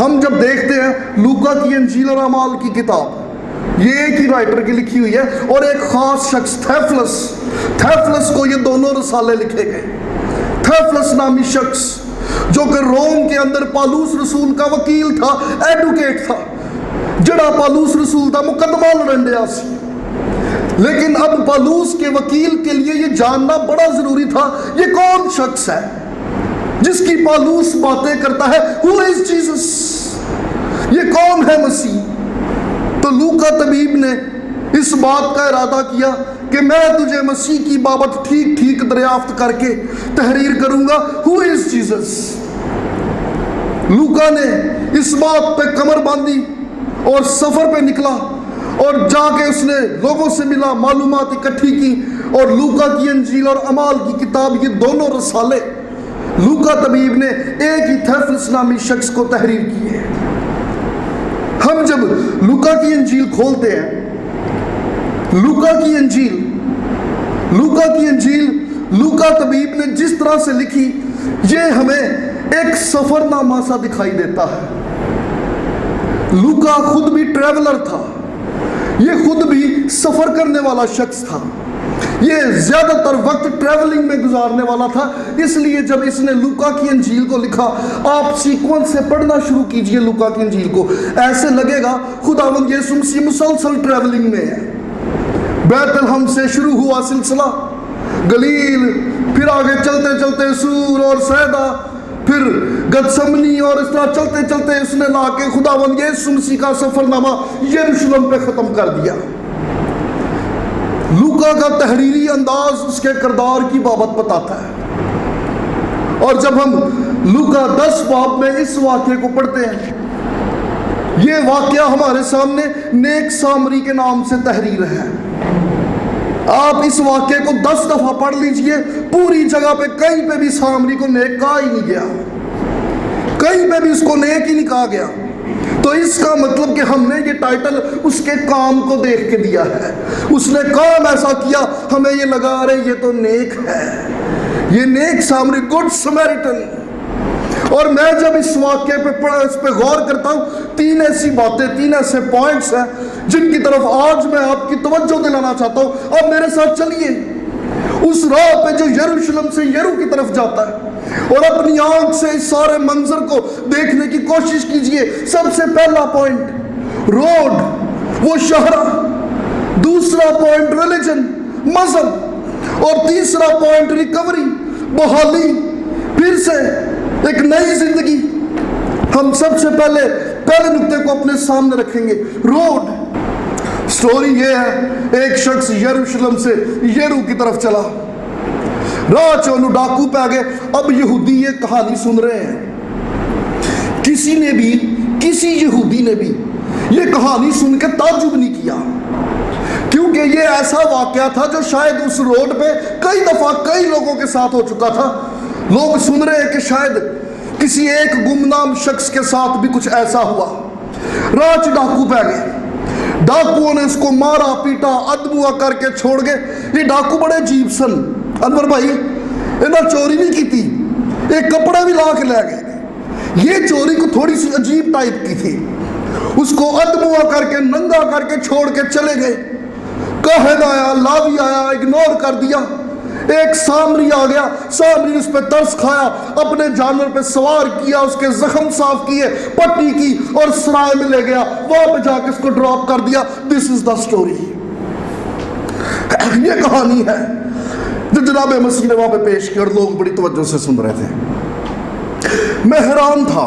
ہم جب دیکھتے ہیں لوکا کی انجیل اور اعمال کی کتاب، یہ ایک ہی رائٹر کی لکھی ہوئی ہے، اور ایک خاص شخص تھیفلس کو یہ دونوں رسالے لکھے گئے۔ تھیفلس نامی شخص جو کہ روم کے اندر پالوس رسول کا وکیل تھا، ایڈوکیٹ تھا، جڑا پالوس رسول دا مقدمہ لڑنڈیا سی۔ لیکن اب پالوس کے وکیل کے لیے یہ جاننا بڑا ضروری تھا یہ کون شخص ہے جس کی پالوس باتیں کرتا ہے، Who is Jesus؟ یہ کون ہے مسیح؟ تو لوکا طبیب نے اس بات کا ارادہ کیا کہ میں تجھے مسیح کی بابت ٹھیک ٹھیک دریافت کر کے تحریر کروں گا، Who is Jesus؟ لوکا نے اس بات پہ کمر باندھی اور سفر پہ نکلا، اور جا کے اس نے لوگوں سے ملا، معلومات اکٹھی کی، اور لوکا کی انجیل اور اعمال کی کتاب، یہ دونوں رسالے لوکا طبیب نے ایک ہی تھیفلس نامی شخص کو تحریر کی ہے۔ ہم جب لوکا کی انجیل کھولتے ہیں، لوکا کی انجیل لوکا طبیب نے جس طرح سے لکھی، یہ ہمیں ایک سفر نامہ سا دکھائی دیتا ہے۔ لوکا خود بھی ٹریولر تھا، یہ خود بھی سفر کرنے والا شخص تھا، یہ زیادہ تر وقت ٹریولنگ میں گزارنے والا تھا۔ اس لیے جب اس نے لوکا کی انجیل کو لکھا، آپ سیکوینس سے پڑھنا شروع کیجئے لوکا کی انجیل کو، ایسے لگے گا خداوند یسوع مسیح مسلسل ٹریولنگ میں ہے۔ بیت الحم سے شروع ہوا سلسلہ، گلیل، پھر آگے چلتے چلتے سور اور سیدا، پھر گتسمنی، اور اس طرح چلتے چلتے اس نے لا کے خداوند یسوع مسیح کا سفر نامہ یروشلم پہ ختم کر دیا۔ لوکا کا تحریری انداز اس کے کردار کی بابت بتاتا ہے، اور جب ہم لوکا 10 باب میں اس واقعے کو پڑھتے ہیں، یہ واقعہ ہمارے سامنے نیک سامری کے نام سے تحریر ہے۔ آپ اس واقعے کو 10 دفعہ پڑھ لیجئے، پوری جگہ پہ کہیں پہ بھی سامری کو نیک کہا ہی نہیں گیا، کہیں پہ بھی اس کو نیک ہی نہیں کہا گیا۔ تو اس کا مطلب کہ ہم نے یہ ٹائٹل اس کے کام کو دیکھ کے دیا ہے، اس نے کام ایسا کیا، ہمیں یہ لگا رہے یہ تو نیک ہے، یہ نیک سامری، گڈ سمیرٹن۔ اور میں جب اس واقعے پہ اس پہ غور کرتا ہوں، 3 ایسی باتیں، 3 ایسے پوائنٹس ہیں جن کی طرف آج میں آپ کی توجہ دلانا چاہتا ہوں۔ اب میرے ساتھ چلیے اس راہ پہ جو یروشلم سے یرو کی طرف جاتا ہے، اور اپنی آنکھ سے اس سارے منظر کو دیکھنے کی کوشش کیجئے۔ سب سے پہلا پوائنٹ روڈ، وہ شہرہ، دوسرا پوائنٹ ریلیجن، مذہب، اور تیسرا پوائنٹ ریکوری، بحالی، پھر سے ایک نئی زندگی۔ ہم سب سے پہلے نقطے کو اپنے سامنے رکھیں گے، روڈ۔ سٹوری یہ ہے، ایک شخص یروشلم سے یرو کی طرف چلا، راہ چونو ڈاکو پہ گئے۔ اب یہودی یہ کہانی سن رہے ہیں، کسی یہودی نے بھی یہ کہانی سن کے تعجب نہیں کیا، کیونکہ یہ ایسا واقعہ تھا جو شاید اس روڈ پہ کئی دفعہ کئی لوگوں کے ساتھ ہو چکا تھا۔ لوگ سن رہے ہیں کہ شاید کسی ایک گمنام شخص کے ساتھ بھی کچھ ایسا ہوا۔ راہ ڈاکو پہ گئے، ڈاکوؤں نے اس کو مارا پیٹا ادبوا کر کے چھوڑ گئے۔ یہ ڈاکو بڑے عجیب سن، انور بھائی، انہاں چوری نہیں کی تھی، ایک کپڑے بھی لا کے لے گئے۔ یہ چوری کو تھوڑی سی عجیب ٹائپ کی تھی، اس کو ادبوا کر کے ننگا کر کے چھوڑ کے چلے گئے۔ کاہن آیا، لاوی آیا، اگنور کر دیا۔ ایک سامری آ گیا، سامری نے اس پہ ترس کھایا، اپنے جانور پہ سوار کیا، اس کے زخم صاف کیے، پٹی کی، اور سرائے میں لے گیا، وہاں پہ جا کے اس کو ڈراپ کر دیا۔ دس از دا اسٹوری، یہ کہانی ہے جو جناب مسیح نے وہاں پہ پیش کی، اور لوگ بڑی توجہ سے سن رہے تھے۔ میں حیران تھا،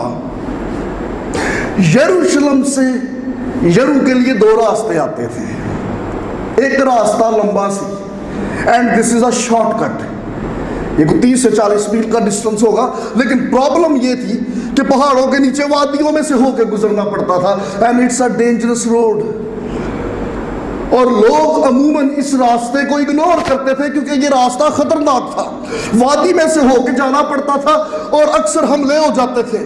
یروشلم سے یرو کے لیے 2 راستے آتے تھے، ایک راستہ لمبا سی، and this is a short cut, یہ 30 سے 40 میل کا ڈسٹنس ہوگا، لیکن پرابلم یہ تھی کہ پہاڑوں کے نیچے وادیوں میں سے ہو کے گزرنا پڑتا تھا، and it's a dangerous road, اور لوگ عموماً اس راستے کو اگنور کرتے تھے کیونکہ یہ راستہ خطرناک تھا، وادی میں سے ہو کے جانا پڑتا تھا، اور اکثر حملے ہو جاتے تھے۔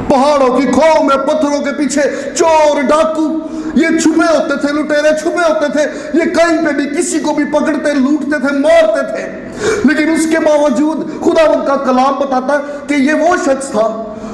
پہاڑوں کی کھو میں پتھروں کے پیچھے چور ڈاکو یہ چھپے ہوتے تھے، لٹیرے چھپے ہوتے تھے، یہ کہیں پہ بھی کسی کو بھی پکڑتے، لوٹتے تھے، مارتے تھے۔ لیکن اس کے باوجود خداوند کا کلام بتاتا ہے کہ یہ وہ شخص تھا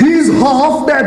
He is half dead.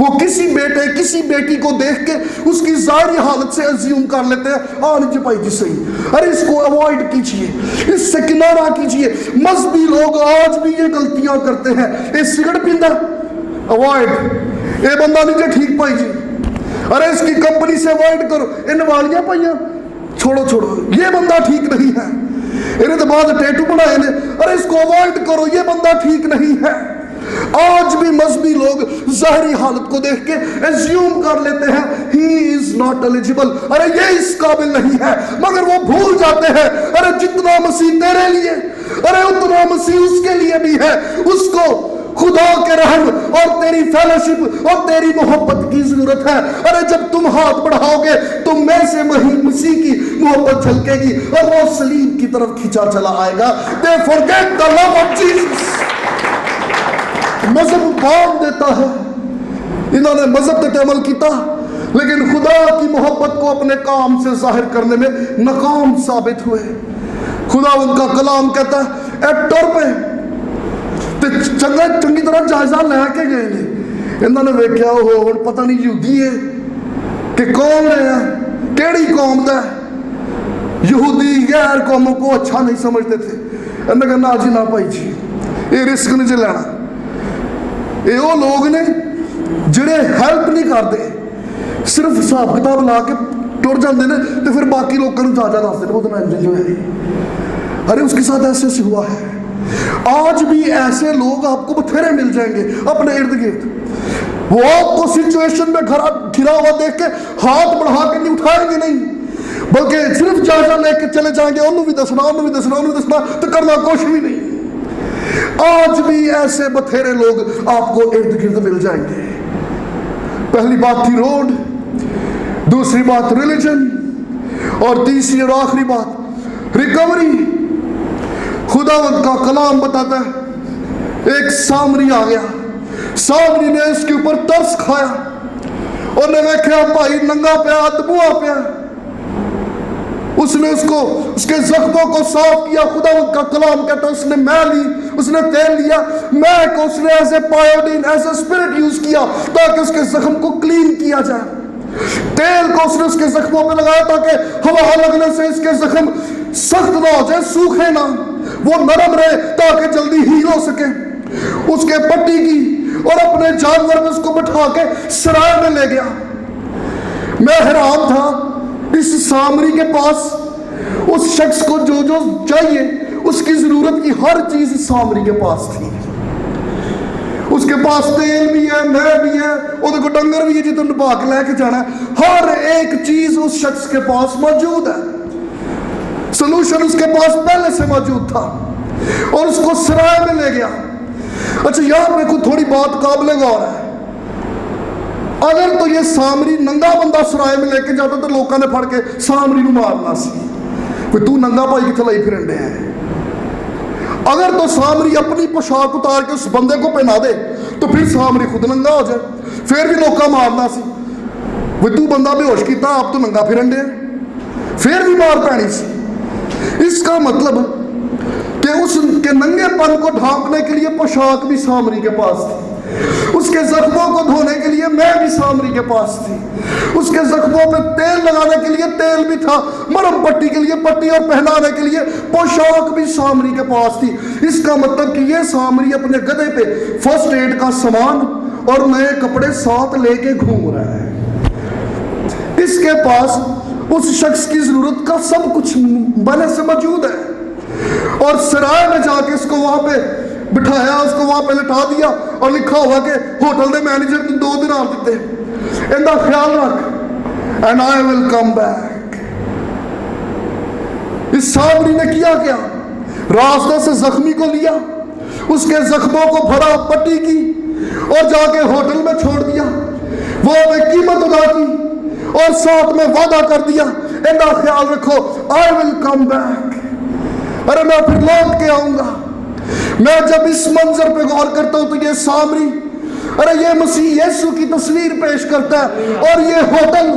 وہ کسی بیٹے کسی بیٹی کو دیکھ کے اس کی ظاہری حالت سے ازیوم کر لیتے ہیں نہیں بھائی جی صحیح، ارے اس کو اوائڈ کیجئے، اس سے کنارہ کیجئے۔ مذہبی لوگ آج بھی یہ غلطیاں کرتے ہیں، یہ سگرٹ پیندا اوائڈ، یہ بندہ نہیں جی ٹھیک بھائی جی، ارے اس کی کمپنی سے اوائڈ کرو، یہ نوالیاں پائیاں چھوڑو، یہ بندہ ٹھیک نہیں ہے، انہیں تو بعد ٹیٹو بنائے نے، ارے اس کو اوائڈ کرو، یہ بندہ ٹھیک نہیں ہے۔ آج بھی مذہبی لوگ ظاہری حالت کو دیکھ کے ایزیوم کر لیتے ہیں he is not eligible، ارے یہ اس قابل نہیں ہے، مگر وہ بھول جاتے ہیں ارے جتنا مسیح تیرے لیے ارے اتنا مسیح اس کے لیے بھی ہے۔ اس کو خدا کے رحم اور تیری فیلوشپ اور تیری محبت کی ضرورت ہے۔ ارے جب تم ہاتھ بڑھاؤ گے تو میں سے مسیح کی محبت جھلکے گی اور وہ صلیب کی طرف کھینچا چلا آئے گا۔ They forget the love of Jesus۔ مذہب کام دیتا ہے، انہوں نے مذہب تے عمل کیتا لیکن خدا کی محبت کو اپنے کام سے ظاہر کرنے میں ناکام ثابت ہوئے۔ خدا ان کا کلام کہتا ہے اے ٹر پہ چنگی طرح جائزہ لے کے گئے نے، انہوں نے ویکھیا ہو پتہ نہیں یہودی ہے کہ کون ہے، کیڑی قوم دا ہے۔ یہودی غیر قوموں کو اچھا نہیں سمجھتے تھے، انہوں نے کہا نا جی نا بھائی جی یہ رسک نہیں جی لینا، یہ وہ لوگ نے جڑے ہیلپ نہیں کرتے، صرف حساب کتاب لا کے ٹر جاندے نے تو پھر باقی لوگوں کو جا دستے ہیں وہ تو میں جو ہے۔ ارے اس کے ساتھ ایسے سے ہوا ہے۔ آج بھی ایسے لوگ آپ کو بتھیرے مل جائیں گے اپنے ارد گرد، وہ آپ کو سچویشن میں گھرا ہوا دیکھ کے ہاتھ بڑھا کے نہیں اٹھائیں گے نہیں، بلکہ صرف جائزہ لے کے چلے جائیں گے، انہوں بھی دسنا تو کرنا کچھ بھی نہیں۔ آج بھی ایسے بتھیرے لوگ آپ کو ارد گرد مل جائیں گے۔ پہلی بات تھی روڈ، دوسری بات ریلیجن، اور تیسری اور آخری بات ریکوری۔ خداوند کا کلام بتاتا ہے ایک سامری آ گیا، سامری نے اس کے اوپر ترس کھایا اور نے دیکھا بھائی ننگا پیا دبوا پیا، اس نے اس کے زخموں کو صاف کیا۔ خداوند کا کلام کہتا ہے اس نے میں لی، اس نے تیل لیا، میں کو اس نے ایز اے پائیوڈین ایز اے اسپرٹ یوز کیا تاکہ اس کے زخم کو کلین کیا جائے۔ تیل کو اس نے اس کے زخموں پہ لگایا تاکہ ہوا لگنے سے اس کے زخم سخت نہ ہو جائے، سوکھے نہ، وہ نرم رہے تاکہ جلدی ہیل ہو سکے۔ اس کے پٹی کی اور اپنے جانور میں اس کو بٹھا کے سرائے میں لے گیا۔ میں حیران تھا، اس سامری کے پاس اس شخص کو جو جو چاہیے اس کی ضرورت کی ہر چیز اس سامری کے پاس تھی۔ اس کے پاس تیل بھی ہے، میں بھی ہے، وہ ڈنگر بھی ہے جی تو نبھا کے لے کے جانا ہے، ہر ایک چیز اس شخص کے پاس موجود ہے۔ سلوشن اس کے پاس پہلے سے موجود تھا اور اس کو سرائے میں لے گیا۔ اچھا یہاں پہ کوئی تھوڑی بات قابل غور ہے، اگر تو یہ سامری ننگا بندہ سرائے میں لے کے جاتا تو لوگوں نے پھڑ کے سامری نو مارنا سی، کوئی تو ننگا پائی کتنے لائی پھرنڈے ہیں۔ اگر تو سامری اپنی پوشاک اتار کے اس بندے کو پہنا دے تو پھر سامری خود ننگا ہو جائے، پھر بھی لوگوں مارنا سی، وہ تو بندہ بے ہوش کیتا آپ تو ننگا پھرنڈے ہیں، پھر بھی مار پینی سی۔ اس کا مطلب کہ اس کے ننگے پن کو ڈھانپنے کے لیے پوشاک بھی سامری کے پاس تھی، اس کے زخموں کو دھونے کے لیے میں بھی سامری کے پاس تھی، اس کے زخموں پہ تیل لگانے کے لیے تیل بھی تھا، مرہم پٹی کے لیے پٹی اور پہنانے کے لیے پوشاک بھی سامری کے پاس تھی۔ اس کا مطلب کہ یہ سامری اپنے گدھے پہ فرسٹ ایڈ کا سامان اور نئے کپڑے ساتھ لے کے گھوم رہا ہے۔ اس کے پاس اس شخص کی ضرورت کا سب کچھ بنے سے موجود ہے، اور سرائے میں جا کے اس کو وہاں پہ بٹھایا، اس کو وہاں پہ لٹا دیا اور لکھا ہوا کہ ہوٹل دے مینیجر نے 2 دن دیتے، ان کا خیال رکھ and I will come back۔ اس سامری نے کیا راستے سے زخمی کو لیا، اس کے زخموں کو بھرا، پٹی کی اور جا کے ہوٹل میں چھوڑ دیا، وہ ہمیں قیمت ادا کی اور ساتھ میں وعدہ کر دیا ان کا خیال رکھو I will come back، ارے میں پھر لوٹ کے آؤں گا۔ میں جب اس منظر پہ غور کرتا ہوں تو یہ سامری، ارے یہ مسیح یسوع کی تصویر پیش کرتا ہے، اور یہ ہوٹل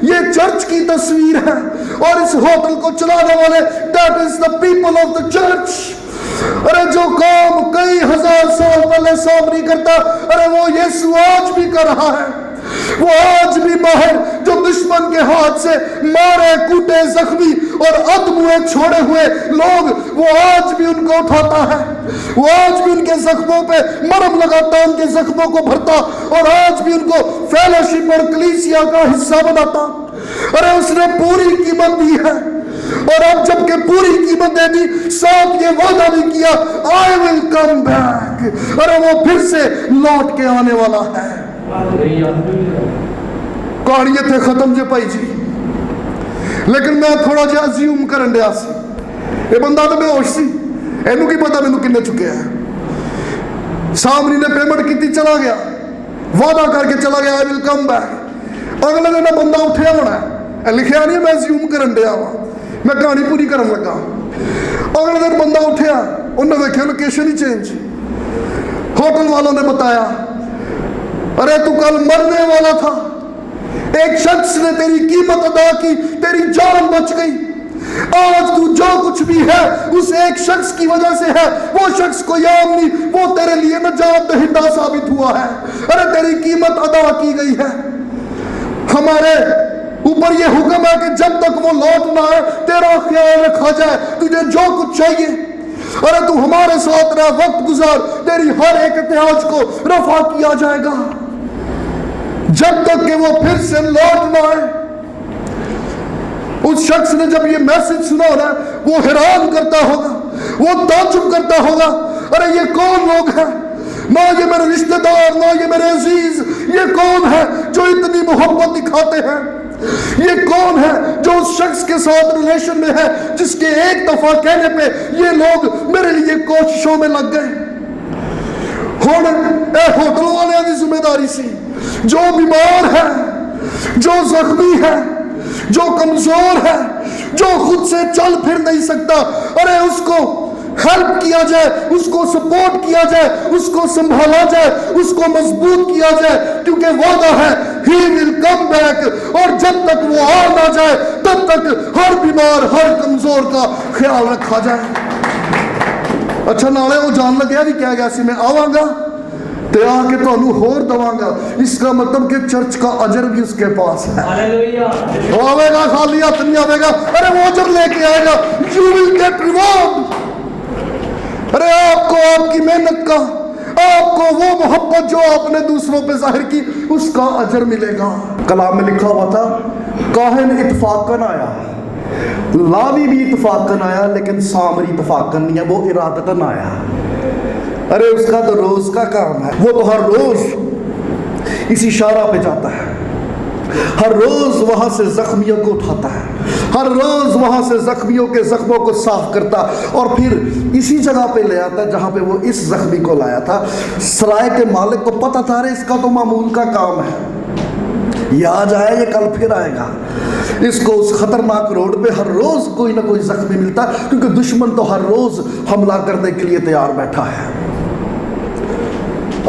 یہ چرچ کی تصویر ہے، اور اس ہوٹل کو چلانے والے that is the people of the church۔ ارے جو کام کئی ہزار سال پہلے سامری کرتا، ارے وہ یسوع آج بھی کر رہا ہے. وہ آج بھی باہر جو دشمن کے ہاتھ سے مارے کوٹے زخمی اور ادموئے چھوڑے ہوئے لوگ، وہ آج بھی ان کو اٹھاتا ہے. وہ آج بھی ان کے زخموں پہ مرہم لگاتا، ان کے زخموں کو بھرتا، اور آج بھی ان کو فیلوشپ اور کلیسیا کا حصہ بناتا. ارے اس نے پوری قیمت دی ہے، اور اب جب کہ پوری قیمت دے دی، ساتھ یہ وعدہ بھی کیا I will come back. ارے وہ پھر سے لوٹ کے آنے والا ہے. کہانی اتنے ختم جے پائی جی، لیکن میں تھوڑا جہا زیوم کرن دیا سی. یہ بندہ تو بے ہوش سی، اینو کی پتا مینوں کنے چکے ہیں. سامری نے پیمنٹ کیتی، چلا گیا، وعدہ کر کے چلا گیا I will come back. اگلے دن بندہ اٹھیا ہونا ہے، لکھیا نہیں میں زیوم کرن دیا وا، میں کہانی پوری کرن لگا. اگلے دن بندہ اٹھیا، انہوں نے دیکھا لوکیشن ہی چینج. ہوٹل والوں نے بتایا ارے تو کل مرنے والا تھا، ایک شخص نے تیری قیمت ادا کی، تیری جان بچ گئی. آج تو جو کچھ بھی ہے اس ایک شخص کی وجہ سے ہے. وہ شخص کوئی عام نہیں، وہ تیرے لیے نجات دہندہ ثابت ہوا ہے. ارے تیری قیمت ادا کی گئی ہے. ہمارے اوپر یہ حکم ہے کہ جب تک وہ لوٹ نہ آئے تیرا خیال رکھا جائے، تجھے جو کچھ چاہیے ارے تو ہمارے ساتھ رہ، وقت گزار، تیری ہر ایک احتیاج کو رفع کیا جائے گا جب تک کہ وہ پھر سے لوٹ نہ آئے. اس شخص نے جب یہ میسج سنا ہونا، وہ حیران کرتا ہوگا، وہ تعجب کرتا ہوگا، ارے یہ کون لوگ ہیں؟ نہ یہ میرے رشتہ دار، نہ یہ میرے عزیز، یہ کون ہے جو اتنی محبت دکھاتے ہیں؟ یہ کون ہے جو اس شخص کے ساتھ ریلیشن میں ہے جس کے ایک دفعہ کہنے پہ یہ لوگ میرے لیے کوششوں میں لگ گئے؟ ہوٹل والے کی ذمہ داری سی، جو بیمار ہے، جو زخمی ہے، جو کمزور ہے، جو خود سے چل پھر نہیں سکتا، ارے اس کو ہیلپ کیا جائے، اس کو سپورٹ کیا جائے، اس کو سنبھالا جائے، اس کو مضبوط کیا جائے، کیونکہ وعدہ ہے He will come back. اور جب تک وہ آ نہ جائے تب تک ہر بیمار، ہر کمزور کا خیال رکھا جائے. اچھا نالے وہ جان لگیا بھی کیا گیا سی میں آواں گا تے آ کے تانوں ہور دواں گا. اس کا مطلب کہ چرچ کا اجر بھی اس کے پاس ہے. وہ آئے گا خالی ہاتھ نہیں آئے گا، ارے وہ اجر لے کے آئے گا. You will get reward. ارے آپ کو آپ کی محنت کا، آپ کو وہ محبت جو آپ نے دوسروں پہ ظاہر کی، اس کا اجر ملے گا. کلام میں لکھا ہوا تھا کاہن اتفاقاً آیا، لاوی بھی اتفاقاً آیا، لیکن سامری اتفاقاً نہیں ہے، وہ ارادتاً آیا. ارے اس کا تو روز کا کام ہے، وہ تو ہر روز اسی شارع پہ جاتا ہے، ہر روز وہاں سے زخمیوں کو اٹھاتا ہے، ہر روز وہاں سے زخمیوں کے زخموں کو صاف کرتا، اور پھر اسی جگہ پہ لے آتا جہاں پہ وہ اس زخمی کو لایا تھا. سرائے کے مالک کو پتہ تھا اس کا تو معمول کا کام ہے، یہ آج آیا، یہ کل پھر آئے گا. اس کو اس خطرناک روڈ پہ ہر روز کوئی نہ کوئی زخمی ملتا، کیونکہ دشمن تو ہر روز حملہ کرنے کے لیے تیار بیٹھا ہے.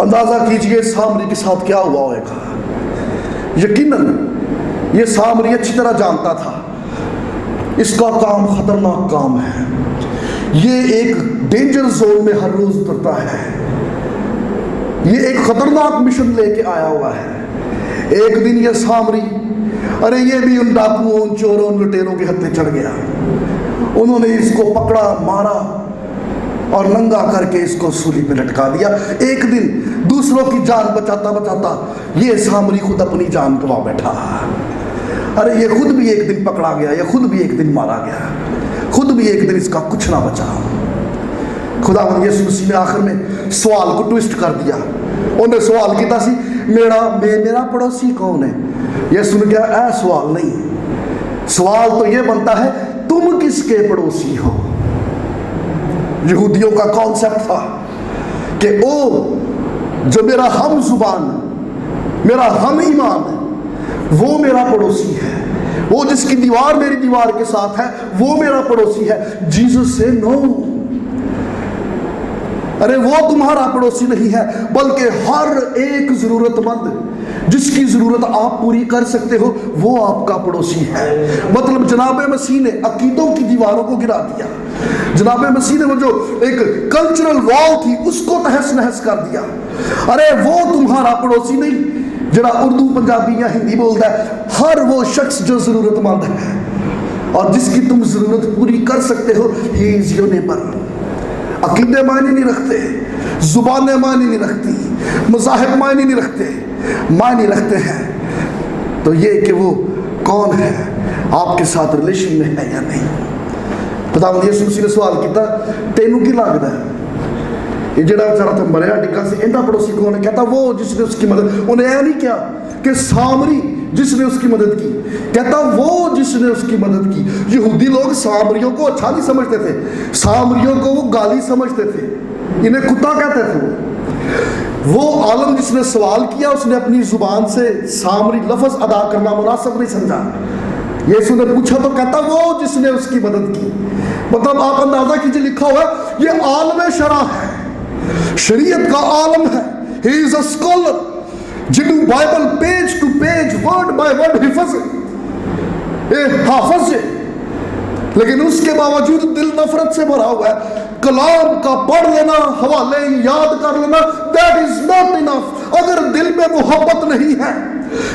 اندازہ کیجئے سامری کے ساتھ کیا ہوا ہوئے گا. یقیناً یہ سامری اچھی طرح جانتا تھا اس کا کام خطرناک کام ہے، یہ ایک ڈینجر زون میں ہر روز اترتا ہے، یہ ایک خطرناک مشن لے کے آیا ہوا ہے. ایک دن یہ سامری، ارے یہ بھی ان ڈاکوؤں، ان چوروں، ان لٹیروں کے ہتھے چڑھ گیا. انہوں نے اس کو پکڑا، مارا اور ننگا کر کے اس کو سولی پہ لٹکا دیا. ایک دن دوسروں کی جان بچاتا بچاتا یہ سامری خود اپنی جان گوا بیٹھا. ارے یہ خود بھی ایک دن پکڑا گیا، یہ خود بھی ایک دن مارا گیا، خود بھی ایک دن اس کا کچھ نہ بچا. خداوند یسوع مسیح نے آخر میں سوال کو ٹویسٹ کر دیا. انہیں سوال کیتا سی میرا پڑوسی کون ہے؟ یسوع نے کہا اے سوال نہیں، سوال تو یہ بنتا ہے تم کس کے پڑوسی ہو. یہودیوں کا کانسیپٹ تھا کہ او جو میرا ہم زبان، میرا ہم ایمان ہے، وہ میرا پڑوسی ہے. وہ جس کی دیوار میری دیوار کے ساتھ ہے وہ میرا پڑوسی ہے. جیسس سے نو. ارے وہ تمہارا پڑوسی نہیں ہے بلکہ ہر ایک ضرورت مند جس کی ضرورت آپ پوری کر سکتے ہو وہ آپ کا پڑوسی ہے. مطلب جناب مسیح نے عقیدوں کی دیواروں کو گرا دیا. جناب مسیح نے وہ جو ایک کلچرل وال تھی اس کو تہس نہس کر دیا. ارے وہ تمہارا پڑوسی نہیں جڑا اردو پنجابی یا ہندی بولتا ہے, ہر وہ شخص جو ضرورت مند ہے اور جس کی تم ضرورت پوری کر سکتے ہو, ہی از یور نیبر. عقیدے معنی نہیں رکھتے, زبانیں معنی نہیں رکھتی, مذاہب معنی نہیں رکھتے, معنی رکھتے ہیں تو یہ کہ وہ کون ہے, آپ کے ساتھ ریلیشن میں ہے یا نہیں. خداوند یسوع مسیح نے سوال کیتا تینوں کی لگتا ہے یہ جڑا بیچارہ تھا مریا ڈگا سے ایندا پڑوسی کون ہے؟ کہتا وہ جس نے اس کی مدد. انہیں یہ نہیں کیا کہ سامری جس نے اس کی مدد کی, کہتا وہ جس نے اس کی مدد کی. یہودی لوگ سامریوں کو اچھا نہیں سمجھتے تھے, سامریوں کو وہ گالی سمجھتے تھے, انہیں کتا کہتے تھے. وہ عالم جس نے سوال کیا اس نے اپنی زبان سے سامری لفظ ادا کرنا مناسب نہیں سمجھا. یسوع نے پوچھا تو کہتا وہ جس نے اس کی مدد کی. مطلب آپ اندازہ کیجئے لکھا ہوا ہے یہ عالم شرع ہے, شریعت کا عالم ہے. He is a scholar جنہوں Bible page to page word by word حفظ ہے, حافظ ہے, لیکن اس کے باوجود دل نفرت سے بھرا ہوا ہے. کلام کا پڑھ لینا, حوالے یاد کر لینا, that is not enough. اگر دل میں محبت نہیں ہے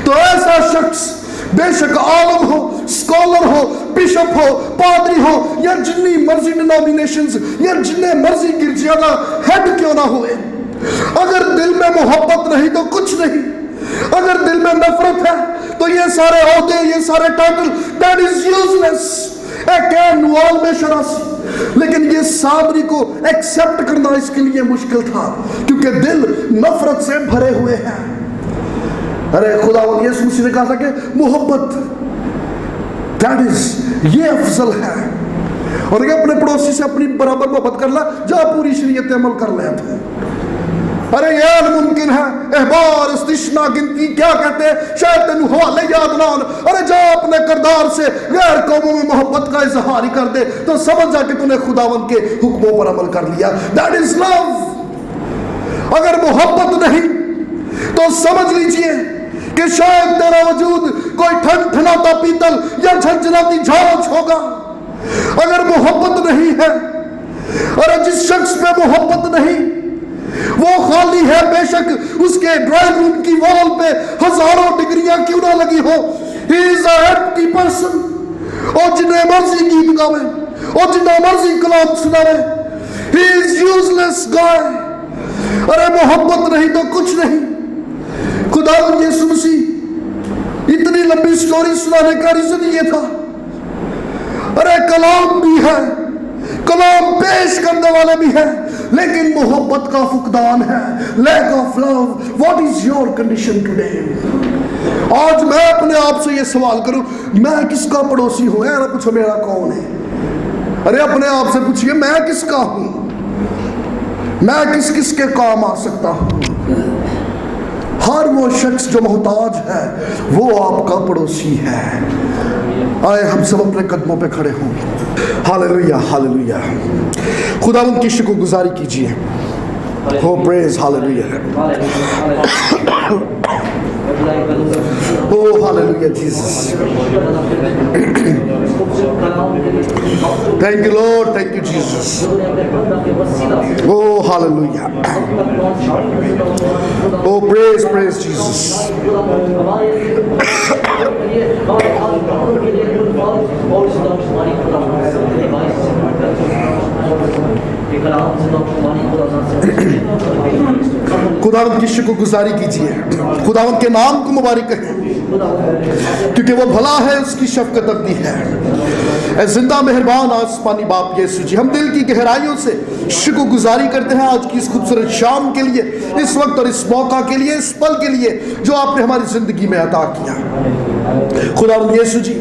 تو ایسا شخص بے شک عالم ہو, اسکالر ہو, بشپ ہو, پادری ہو, یا جتنی مرضی ڈینومینیشنز یا جتنے مرضی گرجیاں کا ہیڈ کیوں نہ ہوئے, اگر دل میں محبت نہیں تو کچھ نہیں. اگر دل میں نفرت ہے تو یہ سارے عہدے, یہ سارے ٹائٹل, that is useless. ایک نوال میں شراسی. لیکن یہ سامری کو ایکسپٹ کرنا اس کے لیے مشکل تھا کیونکہ دل نفرت سے بھرے ہوئے ہیں. ارے خداوند یسوع مسیح نے کہا تھا کہ محبت that is یہ افضل ہے, اور یہ اپنے پڑوسی سے اپنی برابر محبت کر لا جا پوری شریعت عمل کر لے تو. ارے یہ ممکن ہے, احبار استثناء گنتی کیا کہتے ہیں, شاید تینوں حوالے یاد نہ ہونا. ارے جا اپنے کردار سے غیر قوموں میں محبت کا اظہار ہی کر دے تو سمجھ جا کہ تو نے خداوند کے حکموں پر عمل کر لیا. that is love. اگر محبت نہیں تو سمجھ لیجئے کہ شاید تیرا وجود کوئی ٹھن ٹھناتا پیتل یا جھنجھناتی جھانچ ہوگا. اگر محبت نہیں ہے, اور جس شخص میں محبت نہیں وہ خالی ہے, بے شک اس کے ڈرائنگ روم کی وال پہ ہزاروں ڈگریاں کیوں نہ لگی ہو. He is an empty person. اور جنہیں مرضی گیت گاوے اور جنہیں مرضی کلام سناوے, he is useless guy. ارے محبت نہیں تو کچھ نہیں. خداوند یسوع مسیح اتنی لمبی سٹوری سنانے کا ریزن یہ تھا, ارے کلام بھی ہے, کلام پیش کرنے والے بھی ہیں, لیکن محبت کا فقدان ہے. Lack of love. What is your condition today? آج میں اپنے آپ سے یہ سوال کروں, میں کس کا پڑوسی ہوں؟ نہ پوچھو میرا کون ہے, ارے اپنے آپ سے پوچھئے میں کس کا ہوں, میں کس کس کے کام آ سکتا ہوں. ہر وہ شخص جو محتاج ہے وہ آپ کا پڑوسی ہے. آئے ہم سب اپنے قدموں پہ کھڑے ہوں. ہاللیلویہ ہاللیلویہ. خداوند کی شکر گزاری کیجیے. ہو پریز ہاللیلویہ. Oh hallelujah Jesus. Thank you Lord, thank you Jesus. Oh hallelujah. Oh praise, praise Jesus. خداوند کی شکر گزاری کیجیے. خداوند کے نام کو مبارک کہیں کیونکہ وہ بھلا ہے, اس کی شفقت ابدی ہے. اے زندہ مہربان آسمانی باپ یسوع جی, ہم دل کی گہرائیوں سے شکر گزاری کرتے ہیں آج کی اس خوبصورت شام کے لیے, اس وقت اور اس موقع کے لیے, اس پل کے لیے جو آپ نے ہماری زندگی میں عطا کیا. خداوند یسوع جی